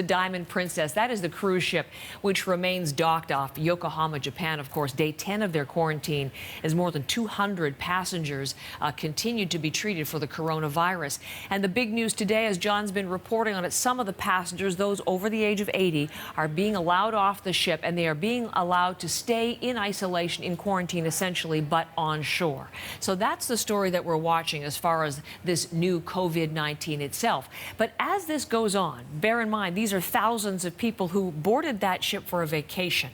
The Diamond Princess, that is the cruise ship which remains docked off Yokohama, Japan, of course. Day 10 of their quarantine as more than 200 passengers continued to be treated for the coronavirus. And the big news today, as John's been reporting on it, some of the passengers, those over the age of 80, are being allowed off the ship, and they are being allowed to stay in isolation, in quarantine essentially, but on shore. So that's the story that we're watching as far as this new COVID-19 itself. But as this goes on, bear in mind, these are thousands of people who boarded that ship for a vacation.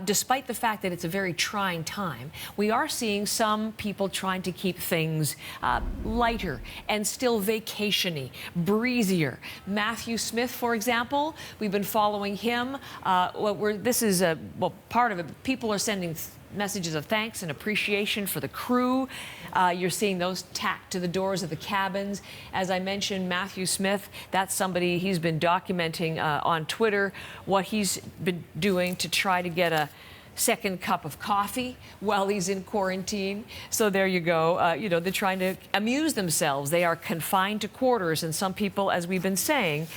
Despite the fact that it's a very trying time, we are seeing some people trying to keep things lighter and still vacation-y, breezier. Matthew Smith, for example, we've been following him. This is part of it. People are sending messages of thanks and appreciation for the crew. You're seeing those tacked to the doors of the cabins. As I mentioned, Matthew Smith, that's somebody, he's been documenting on Twitter what he's been doing to try to get a second cup of coffee while he's in quarantine. So there you go. You know, they're trying to amuse themselves. They are confined to quarters, and some people, as we've been saying,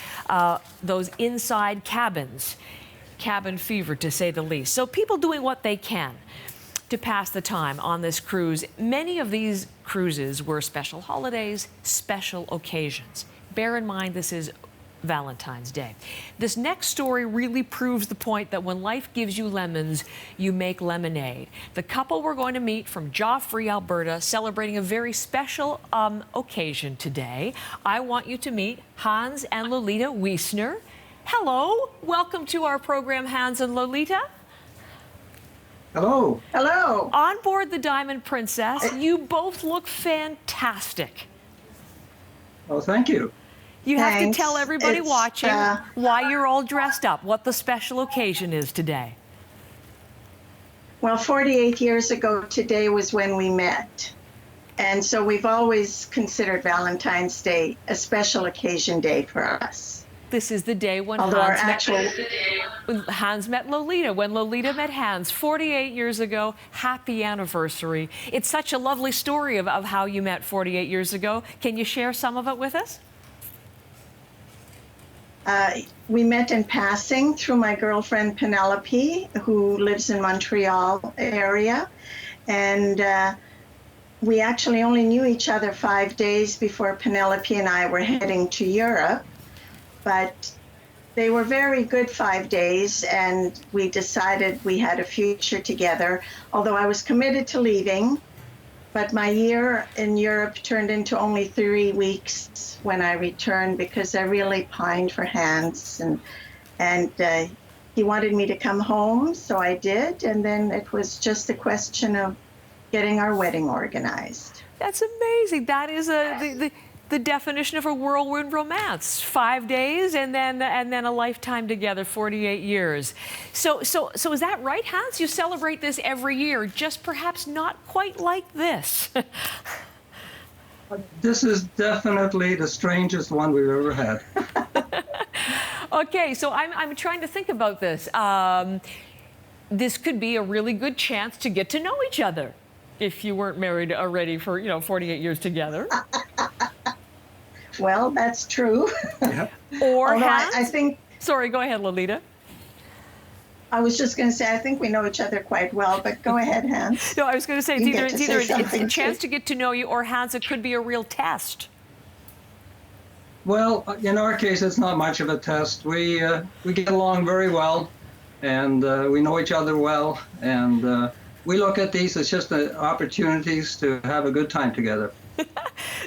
those inside cabins, cabin fever, to say the least. So people doing what they can to pass the time on this cruise. Many of these cruises were special holidays, special occasions. Bear in mind, this is Valentine's Day. This next story really proves the point that when life gives you lemons, you make lemonade. The couple we're going to meet from Joffrey, Alberta, celebrating a very special occasion today. I want you to meet Hans and Lolita Wiesner. Hello, welcome to our program, Hans and Lolita. Hello. Hello. On board the Diamond Princess, you both look fantastic. Oh, thank you. You have to tell everybody watching why you're all dressed up, what the special occasion is today. Well, 48 years ago today was when we met. And so we've always considered Valentine's Day a special occasion day for us. This is the day when Hans met Lolita, when Lolita met Hans 48 years ago. Happy anniversary. It's such a lovely story of how you met 48 years ago. Can you share some of it with us? We met in passing through my girlfriend Penelope, who lives in Montreal area. And we actually only knew each other 5 days before Penelope and I were heading to Europe. But they were very good 5 days, and we decided we had a future together, although I was committed to leaving. But my year in Europe turned into only 3 weeks when I returned, because I really pined for Hans, and he wanted me to come home, so I did. And then it was just a question of getting our wedding organized. That's amazing. That is the definition of a whirlwind romance. 5 days and then a lifetime together, 48 years. So is that right, Hans? You celebrate this every year, just perhaps not quite like this. This is definitely the strangest one we've ever had. Okay, so I'm trying to think about this. This could be a really good chance to get to know each other if you weren't married already for, 48 years together. Well, that's true. Yeah. Or Hans? I think... Sorry, go ahead, Lolita. I was just going to say, I think we know each other quite well, but go ahead, Hans. No, I was going to say, it's either it's a chance too. to get to know you, or Hans, it could be a real test. Well, in our case, it's not much of a test. We get along very well, and we know each other well, and we look at these as just opportunities to have a good time together.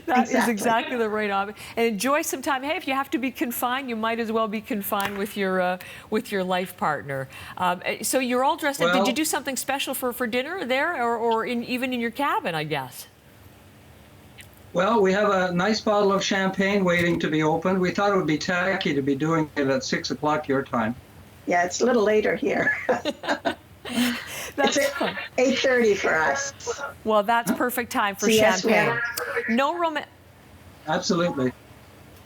That is exactly the right option. And enjoy some time. Hey, if you have to be confined, you might as well be confined with your life partner. So you're all dressed up. Did you do something special for dinner there, or even in your cabin, I guess? Well, we have a nice bottle of champagne waiting to be opened. We thought it would be tacky to be doing it at 6 o'clock your time. Yeah, it's a little later here. That's it's 8:30 for us. Well, that's perfect time for Yes, champagne. No romantic. Absolutely.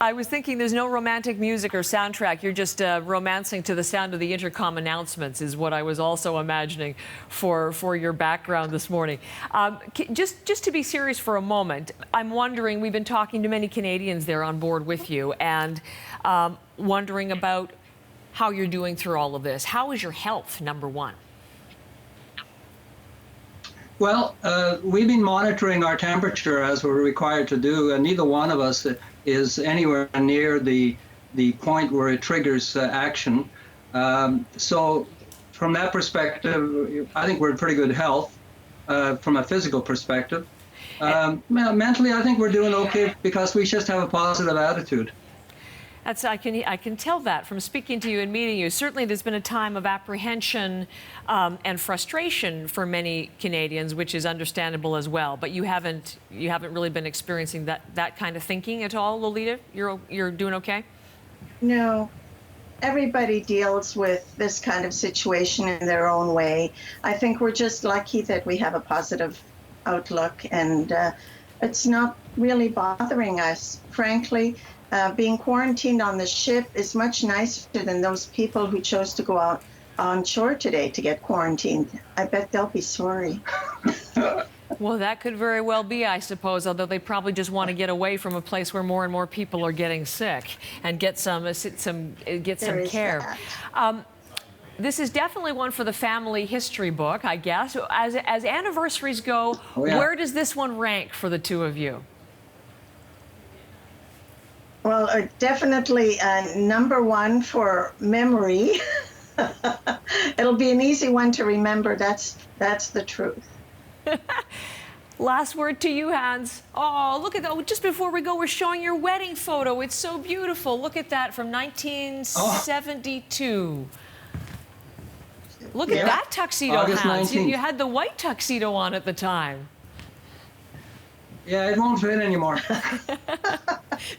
I was thinking there's no romantic music or soundtrack. You're just romancing to the sound of the intercom announcements is what I was also imagining for your background this morning. Just to be serious for a moment, I'm wondering, we've been talking to many Canadians there on board with you, and wondering about how you're doing through all of this. How is your health, number one? Well, we've been monitoring our temperature as we're required to do, and neither one of us is anywhere near the point where it triggers action. So from that perspective, I think we're in pretty good health from a physical perspective. Mentally, I think we're doing okay because we just have a positive attitude. I can tell that from speaking to you and meeting you. Certainly there's been a time of apprehension and frustration for many Canadians, which is understandable as well. But you haven't really been experiencing that kind of thinking at all, Lolita? You're doing okay? No. Everybody deals with this kind of situation in their own way. I think we're just lucky that we have a positive outlook, and it's not really bothering us. Frankly, being quarantined on the ship is much nicer than those people who chose to go out on shore today to get quarantined. I bet they'll be sorry. Well, that could very well be, I suppose, although they probably just want to get away from a place where more and more people are getting sick and get some care. This is definitely one for the family history book, I guess. As anniversaries go, where does this one rank for the two of you? Well, definitely number one for memory. It'll be an easy one to remember. That's the truth. Last word to you, Hans. Oh, look at that. Just before we go, we're showing your wedding photo. It's so beautiful. Look at that, from 1972. Look at that tuxedo, August Hans. 19th. You had the white tuxedo on at the time. Yeah, it won't fit anymore.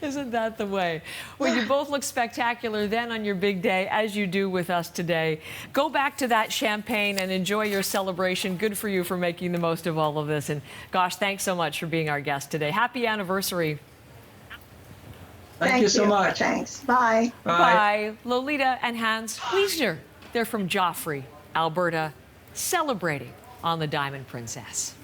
Isn't that the way? Well, you both look spectacular then on your big day, as you do with us today. Go back to that champagne and enjoy your celebration. Good for you for making the most of all of this. And gosh, thanks so much for being our guest today. Happy anniversary. Thank you so much. Thanks. Bye. Bye. Lolita and Hans Wiesner. They're from Joffre, Alberta, celebrating on the Diamond Princess.